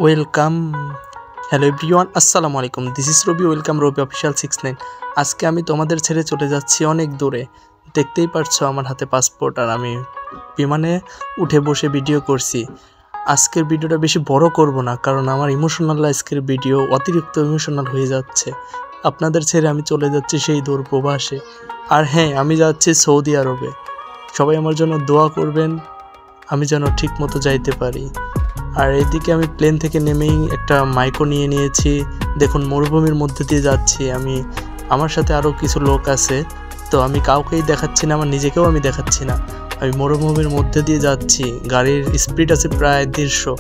Welcome. Hello everyone, আসসালামু আলাইকুম। This is Robi, welcome Robi official 69। আজকে আমি তোমাদের ছেড়ে চলে যাচ্ছি অনেক দূরে। দেখতেই পারছো আমার হাতে পাসপোর্ট, আর আমি বিমানে উঠে বসে ভিডিও করছি। আজকের ভিডিওটা বেশি বড় করব না, কারণ আমার ইমোশনাল আজকের ভিডিও অতিরিক্ত ইমোশনাল হয়ে যাচ্ছে। আপনাদের ছেড়ে আমি চলে যাচ্ছি সেই দূর প্রবাসে। আর হ্যাঁ, আমি যাচ্ছি সৌদি আরবে। সবাই আমার জন্য দোয়া করবেন, আমি যেন ঠিক মতো যাইতে পারি। আর এদিকে আমি প্লেন থেকে নেমেই একটা মাইকও নিয়ে নিয়েছি। দেখুন, মরুভূমির মধ্যে দিয়ে যাচ্ছি আমি। আমার সাথে আরও কিছু লোক আছে, তো আমি কাউকেই দেখাচ্ছি না, আমার নিজেকেও আমি দেখাচ্ছি না। আমি মরুভূমির মধ্যে দিয়ে যাচ্ছি, গাড়ির স্পিড আছে প্রায় 150।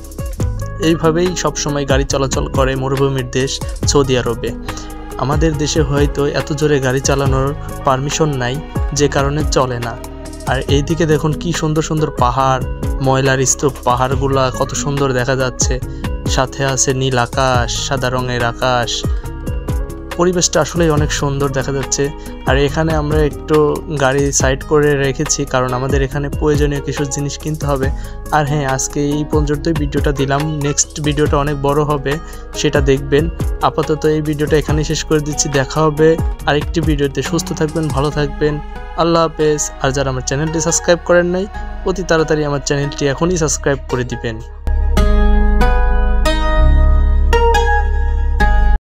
এইভাবেই সবসময় গাড়ি চলাচল করে মরুভূমির দেশ সৌদি আরবে। আমাদের দেশে হয়তো এত জোরে গাড়ি চালানোর পারমিশন নাই, যে কারণে চলে না। আর এইদিকে দেখুন কি সুন্দর সুন্দর পাহাড়, ময়লার স্তূপ, পাহাড়গুলা কত সুন্দর দেখা যাচ্ছে। সাথে আছে নীল আকাশ, সাদা রঙের আকাশ। পরিবেশটা আসলেই অনেক সুন্দর দেখা যাচ্ছে। আর এখানে আমরা একটু গাড়ি সাইড করে রেখেছি, কারণ আমাদের এখানে প্রয়োজনীয় কিছু জিনিস কিনতে হবে। আর হ্যাঁ, আজকে এই পর্যন্তই ভিডিওটা দিলাম। নেক্সট ভিডিওটা অনেক বড় হবে, সেটা দেখবেন। আপাতত এই ভিডিওটা এখানেই শেষ করে দিচ্ছি। দেখা হবে আরেকটি ভিডিওতে। সুস্থ থাকবেন, ভালো থাকবেন, আল্লাহ হাফেজ। আর যারা আমার চ্যানেলটি সাবস্ক্রাইব করেন নাই, অতি তাড়াতাড়ি আমার চ্যানেলটি এখনই সাবস্ক্রাইব করে দিবেন।